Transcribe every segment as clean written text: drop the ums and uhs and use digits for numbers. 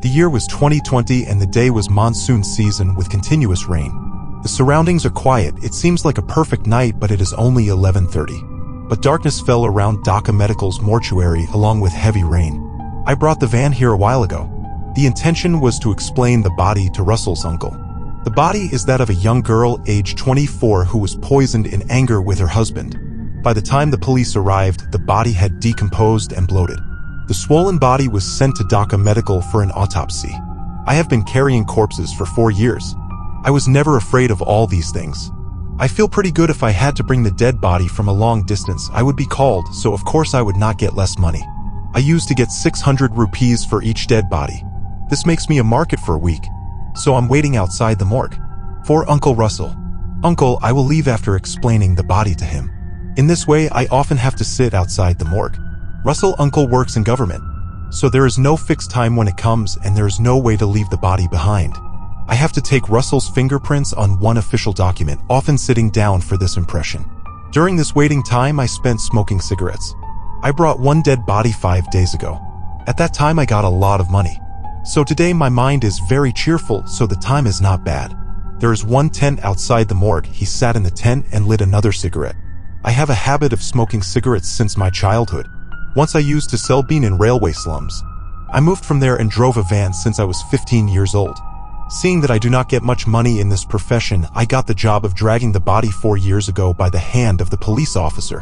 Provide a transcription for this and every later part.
The year was 2020 and the day was monsoon season with continuous rain. The surroundings are quiet. It seems like a perfect night, but it is only 11:30. But darkness fell around Dhaka Medical's mortuary along with heavy rain. I brought the van here a while ago. The intention was to explain the body to Russell's uncle. The body is that of a young girl aged 24 who was poisoned in anger with her husband. By the time the police arrived, the body had decomposed and bloated. The swollen body was sent to Dhaka Medical for an autopsy. I have been carrying corpses for 4 years. I was never afraid of all these things. I feel pretty good. If I had to bring the dead body from a long distance, I would be called, so of course I would not get less money. I used to get 600 rupees for each dead body. This makes me a market for a week. So I'm waiting outside the morgue for Uncle Russell. Uncle, I will leave after explaining the body to him. In this way, I often have to sit outside the morgue. Russell uncle works in government, so there is no fixed time when it comes and there is no way to leave the body behind. I have to take Russell's fingerprints on one official document, often sitting down for this impression. During this waiting time, I spent smoking cigarettes. I brought one dead body 5 days ago. At that time, I got a lot of money. So today my mind is very cheerful, so the time is not bad. There is one tent outside the morgue. He sat in the tent and lit another cigarette. I have a habit of smoking cigarettes since my childhood. Once I used to sell bean in railway slums. I moved from there and drove a van since I was 15 years old. Seeing that I do not get much money in this profession, I got the job of dragging the body 4 years ago by the hand of the police officer.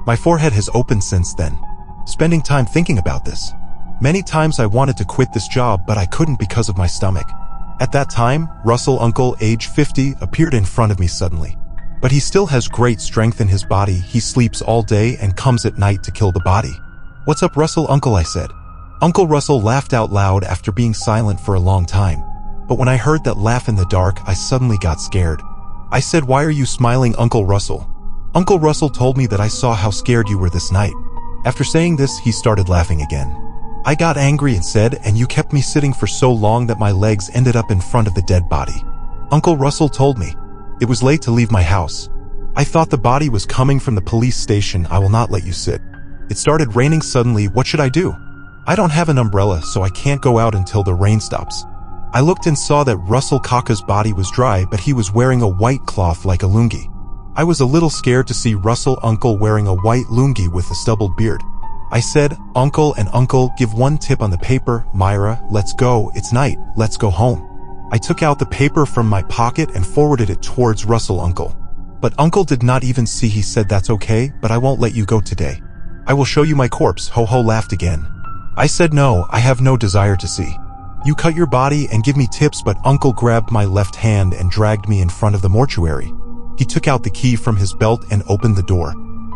My forehead has opened since then. Spending time thinking about this. Many times I wanted to quit this job, but I couldn't because of my stomach. At that time, Russell uncle, age 50, appeared in front of me suddenly. But he still has great strength in his body. He sleeps all day and comes at night to kill the body. "What's up, Russell uncle?" I said. Uncle Russell laughed out loud after being silent for a long time. But when I heard that laugh in the dark, I suddenly got scared. I said, "Why are you smiling, Uncle Russell?" Uncle Russell told me that I saw how scared you were this night. After saying this, he started laughing again. I got angry and said, "And you kept me sitting for so long that my legs ended up in front of the dead body." Uncle Russell told me, "It was late to leave my house. I thought the body was coming from the police station. I will not let you sit." It started raining suddenly. What should I do? I don't have an umbrella, so I can't go out until the rain stops. I looked and saw that Russell Kaka's body was dry, but he was wearing a white cloth like a lungi. I was a little scared to see Russell uncle wearing a white lungi with a stubbled beard. I said, "Uncle and uncle, give one tip on the paper. Myra, let's go. It's night. Let's go home." I took out the paper from my pocket and forwarded it towards Russell uncle. But uncle did not even see. He said, "That's okay, but I won't let you go today. I will show you my corpse." Ho laughed again. I said, "No, I have no desire to see. You cut your body and give me tips." But uncle grabbed my left hand and dragged me in front of the mortuary. He took out the key from his belt and opened the door.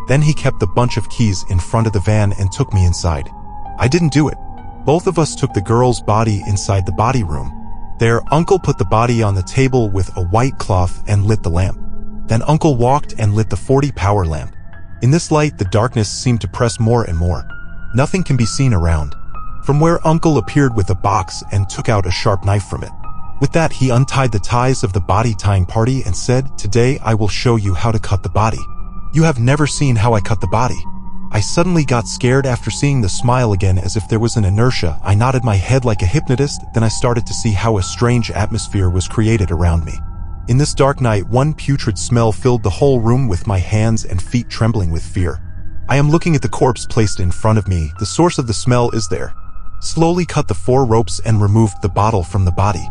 Then he kept the bunch of keys in front of the van and took me inside. I didn't do it. Both of us took the girl's body inside the body room. There, uncle put the body on the table with a white cloth and lit the lamp. Then uncle walked and lit the 40 power lamp. In this light, the darkness seemed to press more and more. Nothing can be seen around. From where uncle appeared with a box and took out a sharp knife from it. With that, he untied the ties of the body tying party and said, "Today I will show you how to cut the body. You have never seen how I cut the body." I suddenly got scared after seeing the smile again, as if there was an inertia. I nodded my head like a hypnotist. Then I started to see how a strange atmosphere was created around me. In this dark night, one putrid smell filled the whole room, with my hands and feet trembling with fear. I am looking at the corpse placed in front of me. The source of the smell is there. Slowly cut the 4 ropes and removed the bottle from the body.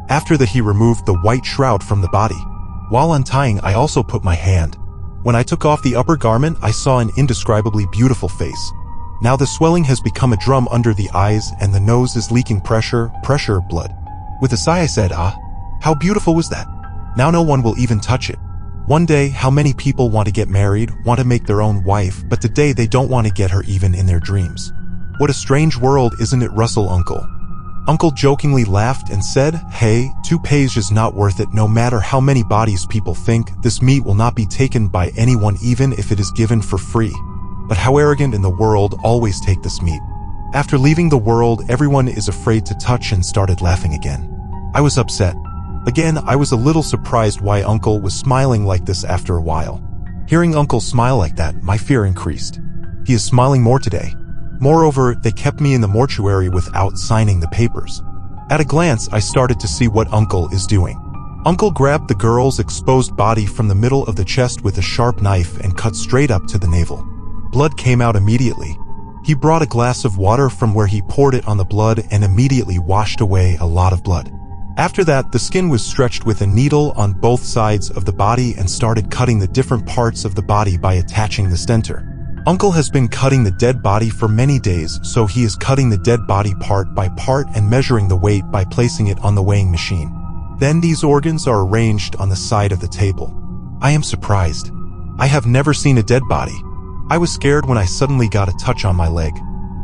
After that, he removed the white shroud from the body. While untying, I also put my hand. When I took off the upper garment, I saw an indescribably beautiful face. Now the swelling has become a drum under the eyes and the nose is leaking pressure, blood. With a sigh I said, "Ah, how beautiful was that? Now no one will even touch it." One day, how many people want to get married, want to make their own wife, but today they don't want to get her even in their dreams. What a strange world, isn't it, Russell uncle? Uncle jokingly laughed and said, "Hey, 2 pages is not worth it. No matter how many bodies people think, this meat will not be taken by anyone even if it is given for free. But how arrogant in the world always take this meat." After leaving the world, everyone is afraid to touch and started laughing again. I was upset. Again, I was a little surprised why uncle was smiling like this after a while. Hearing uncle smile like that, my fear increased. He is smiling more today. Moreover, they kept me in the mortuary without signing the papers. At a glance, I started to see what Uncle is doing. Uncle grabbed the girl's exposed body from the middle of the chest with a sharp knife and cut straight up to the navel. Blood came out immediately. He brought a glass of water from where he poured it on the blood and immediately washed away a lot of blood. After that, the skin was stretched with a needle on both sides of the body and started cutting the different parts of the body by attaching the stentor. Uncle has been cutting the dead body for many days, so he is cutting the dead body part by part and measuring the weight by placing it on the weighing machine. Then these organs are arranged on the side of the table. I am surprised. I have never seen a dead body. I was scared when I suddenly got a touch on my leg.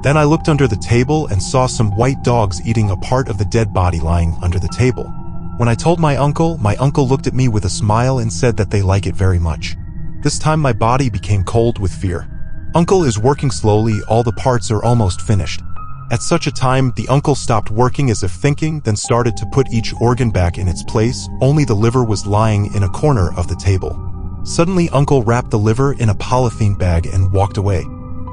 Then I looked under the table and saw some white dogs eating a part of the dead body lying under the table. When I told my uncle looked at me with a smile and said that they like it very much. This time my body became cold with fear. Uncle is working slowly, all the parts are almost finished. At such a time, the uncle stopped working as if thinking, then started to put each organ back in its place. Only the liver was lying in a corner of the table. Suddenly, Uncle wrapped the liver in a polythene bag and walked away.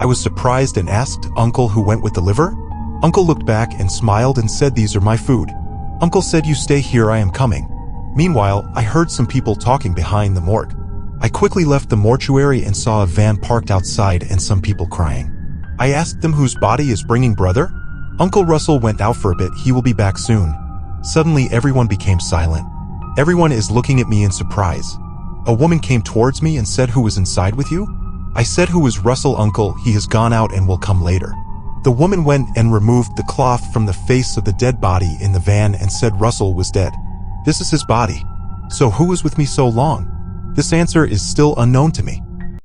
I was surprised and asked, "Uncle, who went with the liver?" Uncle looked back and smiled and said, "These are my food." Uncle said, "You stay here, I am coming." Meanwhile, I heard some people talking behind the morgue. I quickly left the mortuary and saw a van parked outside and some people crying. I asked them whose body is bringing brother. Uncle Russell went out for a bit, he will be back soon. Suddenly everyone became silent. Everyone is looking at me in surprise. A woman came towards me and said, "Who was inside with you?" I said, "Who is Russell, Uncle? He has gone out and will come later." The woman went and removed the cloth from the face of the dead body in the van and said Russell was dead. This is his body. So who was with me so long? This answer is still unknown to me.